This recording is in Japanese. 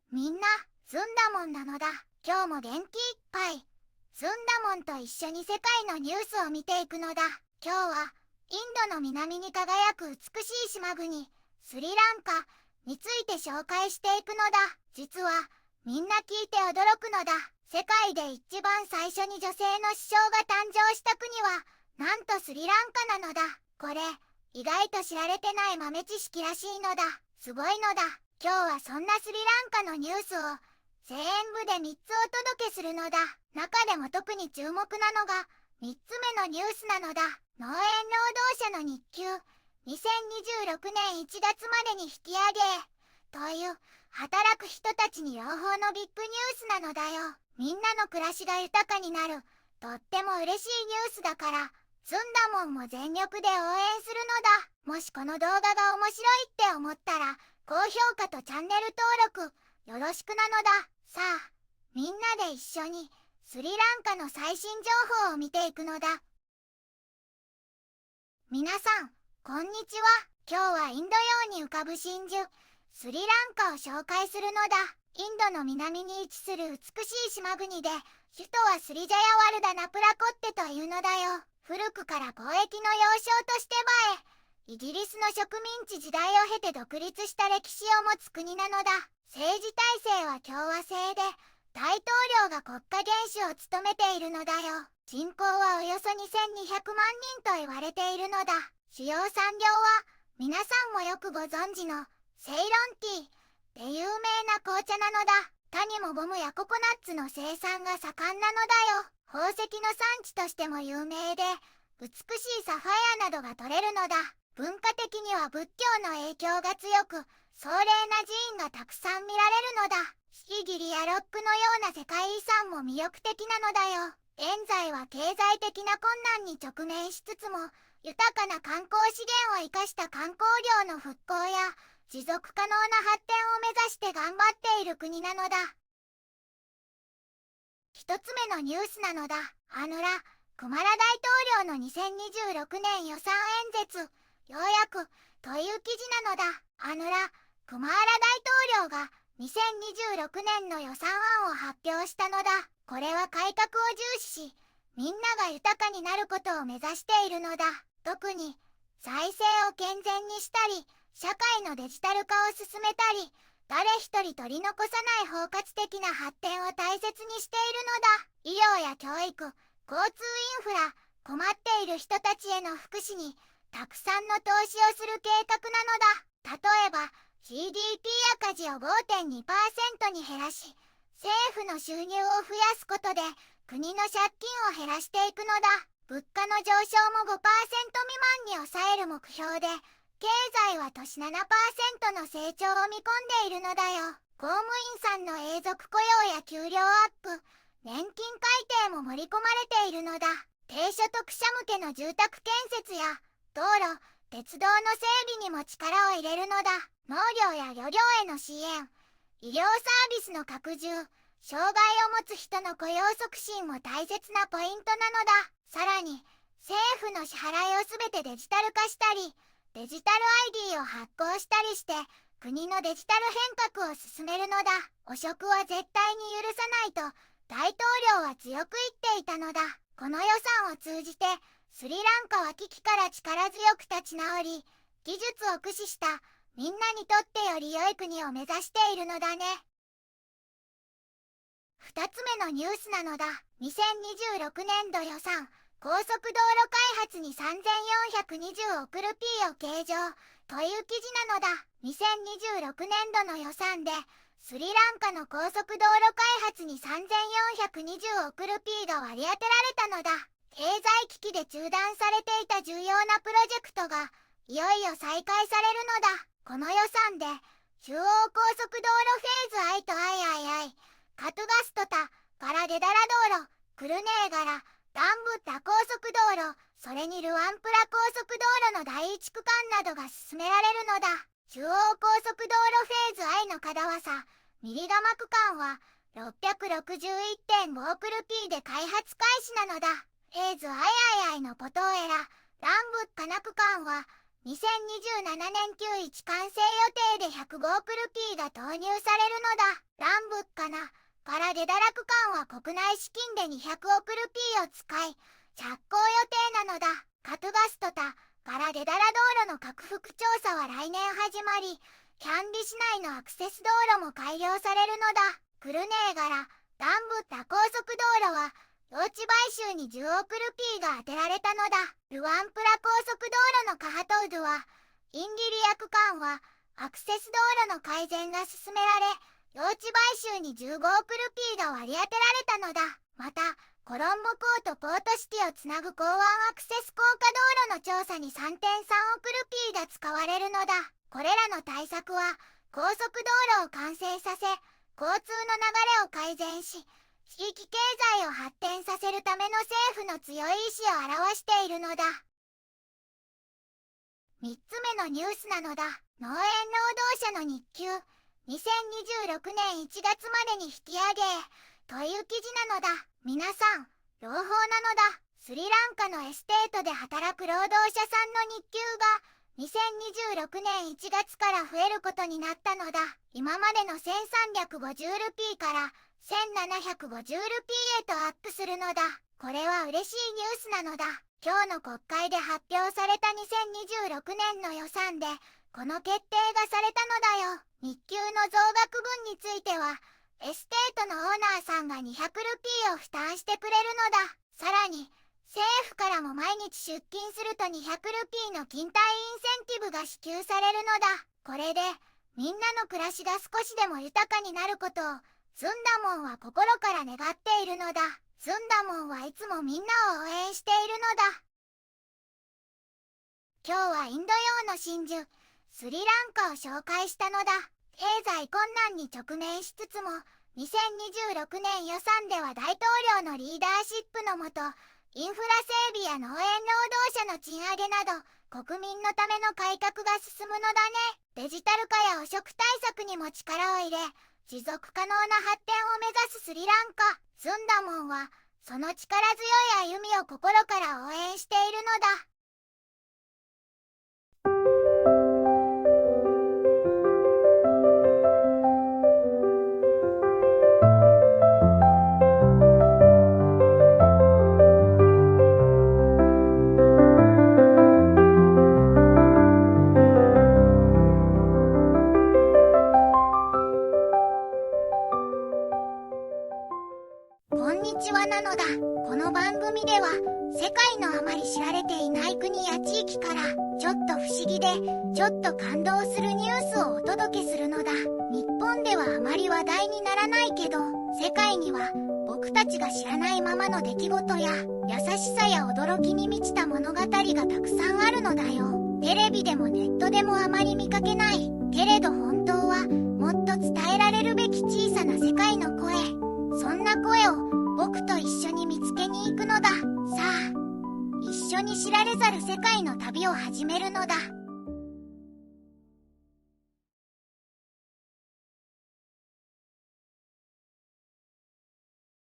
みんな、ずんだもんなのだ。今日も元気いっぱい。ずんだもんと一緒に世界のニュースを見ていくのだ。今日は、インドの南に輝く美しい島国、スリランカについて紹介していくのだ。実は、みんな聞いて驚くのだ。世界で一番最初に女性の首相が誕生した国は、なんとスリランカなのだ。これ、意外と知られてない豆知識らしいのだ。すごいのだ。今日はそんなスリランカのニュースを全部で3つお届けするのだ。中でも特に注目なのが3つ目のニュースなのだ。農園労働者の日給2026年1月までに引き上げという働く人たちに朗報のビッグニュースなのだよ。みんなの暮らしが豊かになるとっても嬉しいニュースだから、ずんだもんも全力で応援するのだ。もしこの動画が面白いって思ったら高評価とチャンネル登録よろしくなのだ。さあ、みんなで一緒にスリランカの最新情報を見ていくのだ。皆さん、こんにちは。今日はインド洋に浮かぶ真珠、スリランカを紹介するのだ。インドの南に位置する美しい島国で、首都はスリジャヤワルダナプラコッテというのだよ。古くから交易の要衝として栄え、イギリスの植民地時代を経て独立した歴史を持つ国なのだ。政治体制は共和制で、大統領が国家元首を務めているのだよ。人口はおよそ2200万人と言われているのだ。主要産業は、皆さんもよくご存知のセイロンティーで有名な紅茶なのだ。他にもゴムやココナッツの生産が盛んなのだよ。宝石の産地としても有名で、美しいサファイアなどが取れるのだ。文化的には仏教の影響が強く、壮麗な寺院がたくさん見られるのだ。シギリやロックのような世界遺産も魅力的なのだよ。現在は経済的な困難に直面しつつも、豊かな観光資源を生かした観光業の復興や、持続可能な発展を目指して頑張っている国なのだ。一つ目のニュースなのだ。アヌラ・クマラ大統領の2026年予算演説、ようやくという記事なのだ。アヌラ・クマーラ大統領が2026年の予算案を発表したのだ。これは改革を重視し、みんなが豊かになることを目指しているのだ。特に財政を健全にしたり、社会のデジタル化を進めたり、誰一人取り残さない包括的な発展を大切にしているのだ。医療や教育、交通インフラ、困っている人たちへの福祉にたくさんの投資をする計画なのだ。例えば、GDP 赤字を 5.2% に減らし、政府の収入を増やすことで国の借金を減らしていくのだ。物価の上昇も 5% 未満に抑える目標で、経済は年 7% の成長を見込んでいるのだよ。公務員さんの永続雇用や給料アップ、年金改定も盛り込まれているのだ。低所得者向けの住宅建設や道路、鉄道の整備にも力を入れるのだ。農業や漁業への支援、医療サービスの拡充、障害を持つ人の雇用促進も大切なポイントなのだ。さらに、政府の支払いをすべてデジタル化したり、デジタル ID を発行したりして、国のデジタル変革を進めるのだ。汚職は絶対に許さないと、大統領は強く言っていたのだ。この予算を通じて、スリランカは危機から力強く立ち直り、技術を駆使したみんなにとってより良い国を目指しているのだね。二つ目のニュースなのだ。2026年度予算、高速道路開発に3420億ルピーを計上という記事なのだ。2026年度の予算で、スリランカの高速道路開発に3420億ルピーが割り当てられたのだ。経済危機で中断されていた重要なプロジェクトがいよいよ再開されるのだ。この予算で中央高速道路フェーズ I と III、カトゥガストタ、ガラデダラ道路、クルネーガラ、ダンブッダ高速道路、それにルアンプラ高速道路の第一区間などが進められるのだ。中央高速道路フェーズ I のカダワサ、ミリガマ区間は661.5億ルピーで開発開始なのだ。フェーズ III のポトーエラ、ランブッカナ区間は2027年9-1完成予定で105億ルピーが投入されるのだ。ラかな。ガラデダラク館は国内資金で200億ルピーを使い、着工予定なのだ。カトゥガストタ、ガラデダラ道路の拡幅調査は来年始まり、キャンディ市内のアクセス道路も改良されるのだ。クルネーガラ、ダンブッタ高速道路は、用地買収に10億ルピーが当てられたのだ。ルワンプラ高速道路のカハトウドゥは、インギリア区間は、アクセス道路の改善が進められ、用地買収に15億ルピーが割り当てられたのだ。また、コロンボ港とポートシティをつなぐ港湾アクセス高架道路の調査に 3.3 億ルピーが使われるのだ。これらの対策は、高速道路を完成させ、交通の流れを改善し、地域経済を発展させるための政府の強い意志を表しているのだ。3つ目のニュースなのだ。農園労働者の日給、2026年1月までに引き上げ、という記事なのだ。皆さん、朗報なのだ。スリランカのエステートで働く労働者さんの日給が、2026年1月から増えることになったのだ。今までの1350ルピーから1750ルピーへとアップするのだ。これは嬉しいニュースなのだ。今日の国会で発表された2026年の予算で、この決定がされたのだよ。日給の増額分については、エステートのオーナーさんが200ルピーを負担してくれるのだ。さらに、政府からも毎日出勤すると200ルピーの勤怠インセンティブが支給されるのだ。これで、みんなの暮らしが少しでも豊かになることを、スンダモンは心から願っているのだ。スンダモンはいつもみんなを応援しているのだ。今日はインド洋の真珠、スリランカを紹介したのだ。経済困難に直面しつつも、2026年予算では大統領のリーダーシップのもと、インフラ整備や農園労働者の賃上げなど、国民のための改革が進むのだね。デジタル化や汚職対策にも力を入れ、持続可能な発展を目指すスリランカ。スンダモンは、その力強い歩みを心から応援しているのだ。こんにちはなのだ。この番組では世界のあまり知られていない国や地域からちょっと不思議でちょっと感動するニュースをお届けするのだ。日本ではあまり話題にならないけど、世界には僕たちが知らないままの出来事や優しさや驚きに満ちた物語がたくさんあるのだよ。テレビでもネットでもあまり見かけない。けれど本当はもっと伝えられるべき小さな世界の声。そんな声を僕と一緒に見つけに行くのだ。さあ、一緒に知られざる世界の旅を始めるのだ。